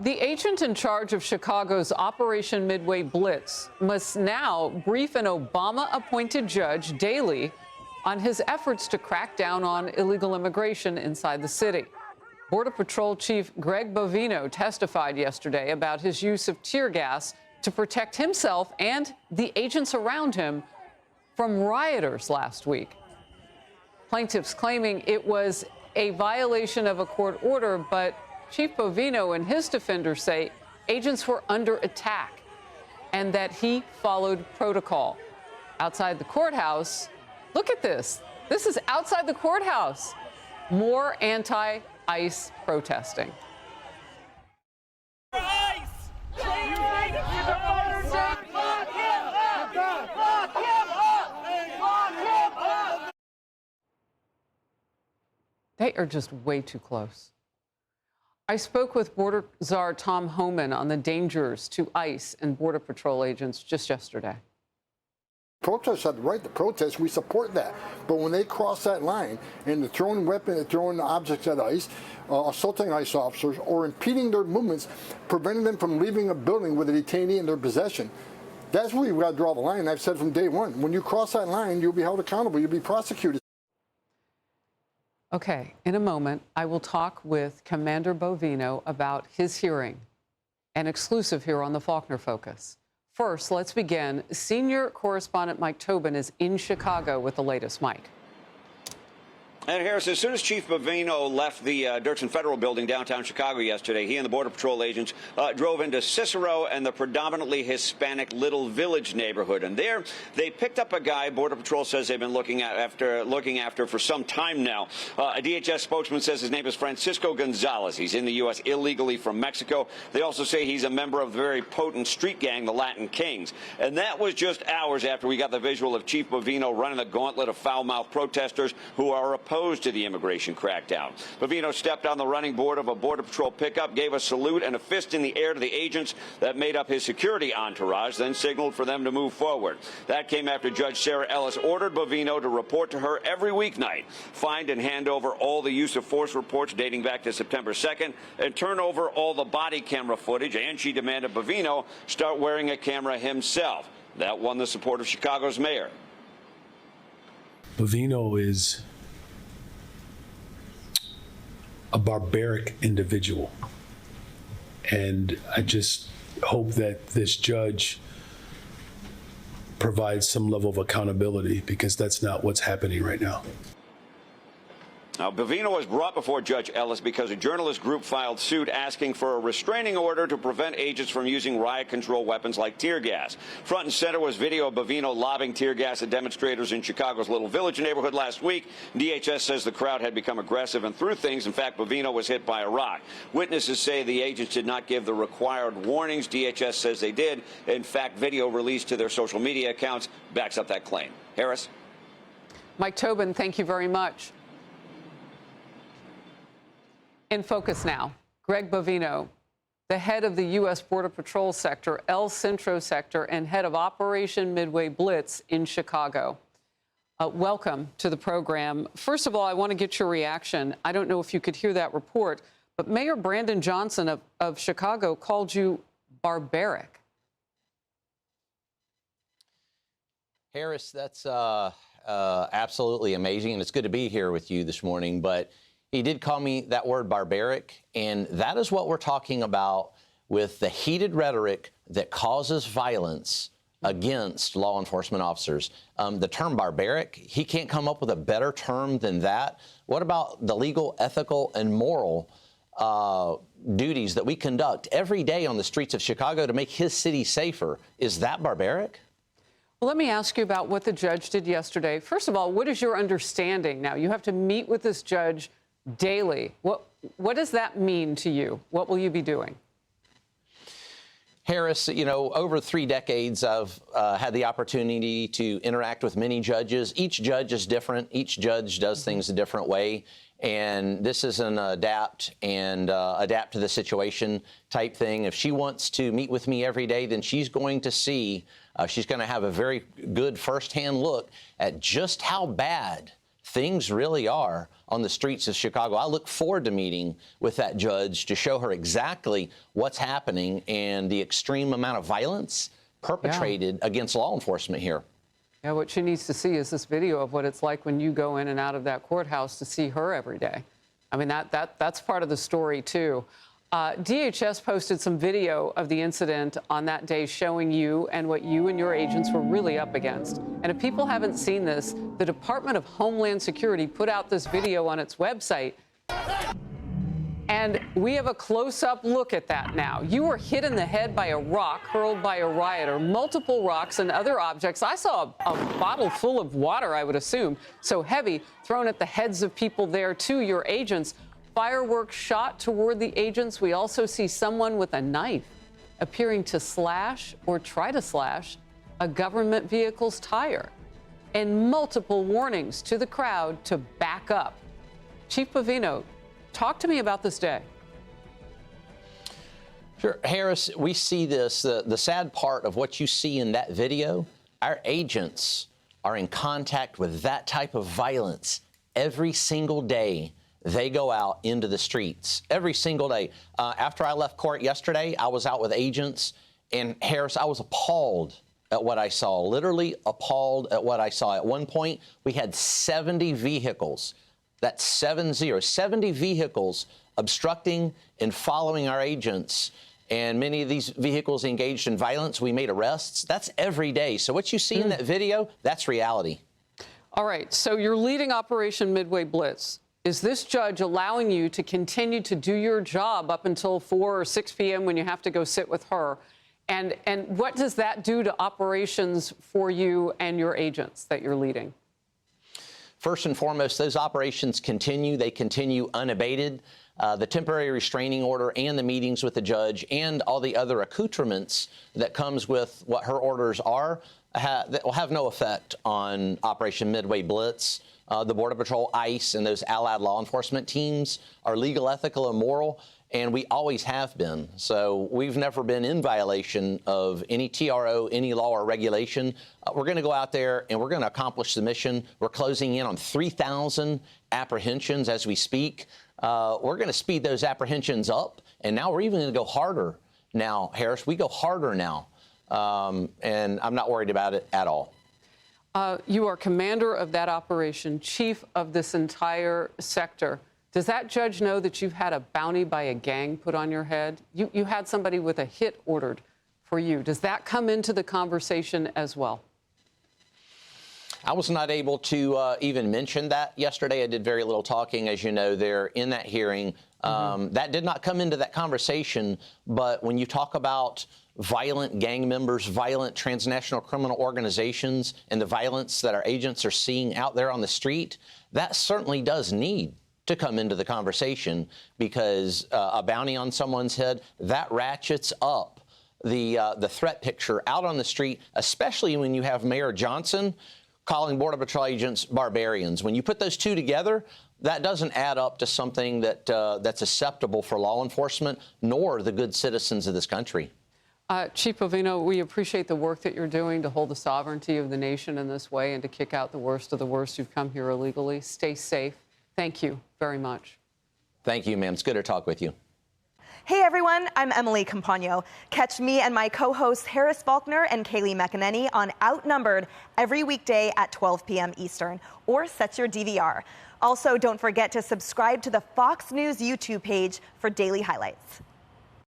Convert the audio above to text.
The agent in charge of Chicago's Operation Midway Blitz must now brief an Obama-appointed judge daily on his efforts to crack down on illegal immigration inside the city. Border Patrol Chief Greg Bovino testified yesterday about his use of tear gas to protect himself and the agents around him from rioters last week. Plaintiffs claiming it was a violation of a court order, but Chief Bovino and his defenders say agents were under attack and that he followed protocol. Outside the courthouse, look at this. This is outside the courthouse. More anti-ICE protesting. They are just way too close. I spoke with Border Czar Tom Homan on the dangers to ICE and Border Patrol agents just yesterday. Protesters have the right to protest. We support that. But when they cross that line and they're throwing weapons, throwing objects at ICE, assaulting ICE officers, or impeding their movements, preventing them from leaving a building with a detainee in their possession, that's where you've got to draw the line. I've said from day one, when you cross that line, you'll be held accountable. You'll be prosecuted. Okay, in a moment, I will talk with Commander Bovino about his hearing, an exclusive here on the Faulkner Focus. First, let's begin. Senior correspondent Mike Tobin is in Chicago with the latest. Mike. And Harris, as soon as Chief Bovino left the Dirksen Federal Building downtown Chicago yesterday, he and the Border Patrol agents drove into Cicero and the predominantly Hispanic Little Village neighborhood. And there, they picked up a guy Border Patrol says they've been looking after for some time now. A DHS spokesman says his name is Francisco Gonzalez. He's in the U.S. illegally from Mexico. They also say he's a member of the very potent street gang, the Latin Kings. And that was just hours after we got the visual of Chief Bovino running the gauntlet of foul-mouthed protesters who are opposed to the immigration crackdown. Bovino stepped on the running board of a Border Patrol pickup, gave a salute and a fist in the air to the agents that made up his security entourage, then signaled for them to move forward. That came after Judge Sarah Ellis ordered Bovino to report to her every weeknight, find and hand over all the use of force reports dating back to September 2nd, and turn over all the body camera footage, and she demanded Bovino start wearing a camera himself. That won the support of Chicago's mayor. Bovino is a barbaric individual. And I just hope that this judge provides some level of accountability, because that's not what's happening right now. Now, Bovino was brought before Judge Ellis because a journalist group filed suit asking for a restraining order to prevent agents from using riot control weapons like tear gas. Front and center was video of Bovino lobbing tear gas at demonstrators in Chicago's Little Village neighborhood last week. DHS says the crowd had become aggressive and threw things. In fact, Bovino was hit by a rock. Witnesses say the agents did not give the required warnings. DHS says they did. In fact, video released to their social media accounts backs up that claim. Harris? Mike Tobin, thank you very much. In focus now, Greg Bovino, the head of the U.S. Border Patrol Sector, El Centro Sector, and head of Operation Midway Blitz in Chicago. Welcome to the program. First of all, I want to get your reaction. I don't know if you could hear that report, but Mayor Brandon Johnson of Chicago called you barbaric. Harris, that's absolutely amazing, and it's good to be here with you this morning, but he did call me that word barbaric, and that is what we're talking about with the heated rhetoric that causes violence against law enforcement officers. The term barbaric, he can't come up with a better term than that. What about the legal, ethical, and moral duties that we conduct every day on the streets of Chicago to make his city safer? Is that barbaric? Well, let me ask you about what the judge did yesterday. First of all, what is your understanding now? You have to meet with this judge daily. What does that mean to you? What will you be doing? Harris, you know, over 3 decades, I've had the opportunity to interact with many judges. Each judge is different. Each judge does things a different way. And this is an adapt to the situation type thing. If she wants to meet with me every day, then she's going to see, she's going to have a very good firsthand look at just how bad things really are on the streets of Chicago. I look forward to meeting with that judge to show her exactly what's happening and the extreme amount of violence perpetrated against law enforcement here. Yeah, what she needs to see is this video of what it's like when you go in and out of that courthouse to see her every day. I mean, that's part of the story, too. DHS posted some video of the incident on that day showing you and what you and your agents were really up against. And if people haven't seen this, the Department of Homeland Security put out this video on its website. And we have a close-up look at that now. You were hit in the head by a rock hurled by a rioter, multiple rocks and other objects. I saw a bottle full of water, I would assume, so heavy, thrown at the heads of people there, too, your agents. Fireworks shot toward the agents. We also see someone with a knife appearing to slash or try to slash a government vehicle's tire. And multiple warnings to the crowd to back up. Chief Bovino, talk to me about this day. Sure, Harris, we see this, the sad part of what you see in that video, our agents are in contact with that type of violence every single day. They go out into the streets every single day. After I left court yesterday, I was out with agents, and Harris, I was appalled at what I saw, literally appalled at what I saw. At one point, we had 70 vehicles, that's 70 vehicles obstructing and following our agents. And many of these vehicles engaged in violence. We made arrests. That's every day. So what you see in that video, that's reality. All right, so you're leading Operation Midway Blitz. Is this judge allowing you to continue to do your job up until 4 or 6 p.m. when you have to go sit with her? And what does that do to operations for you and your agents that you're leading? First and foremost, those operations continue. They continue unabated. The temporary restraining order and the meetings with the judge and all the other accoutrements that comes with what her orders are that will have no effect on Operation Midway Blitz. The Border Patrol, ICE, and those allied law enforcement teams are legal, ethical, and moral, and we always have been. So we've never been in violation of any TRO, any law or regulation. We're going to go out there and we're going to accomplish the mission. We're closing in on 3,000 apprehensions as we speak. We're going to speed those apprehensions up, and now we're even going to go harder now, Harris. We go harder now, and I'm not worried about it at all. You are commander of that operation, chief of this entire sector. Does that judge know that you've had a bounty by a gang put on your head? You had somebody with a hit ordered for you. Does that come into the conversation as well? I was not able to even mention that yesterday. I did very little talking, as you know, there in that hearing. That did not come into that conversation. But when you talk about violent gang members, violent transnational criminal organizations, and the violence that our agents are seeing out there on the street, that certainly does need to come into the conversation, because a bounty on someone's head, that ratchets up the threat picture out on the street, especially when you have Mayor Johnson calling Border Patrol agents barbarians. When you put those two together, that doesn't add up to something that that's acceptable for law enforcement, nor the good citizens of this country. Chief Bovino, we appreciate the work that you're doing to hold the sovereignty of the nation in this way and to kick out the worst of the worst who've come here illegally. Stay safe. Thank you very much. Thank you, ma'am. It's good to talk with you. Hey everyone, I'm Emily Campagno. Catch me and my co-hosts Harris Faulkner and Kaylee McEnany on Outnumbered every weekday at 12 p.m. Eastern, or set your DVR. Also, don't forget to subscribe to the Fox News YouTube page for daily highlights.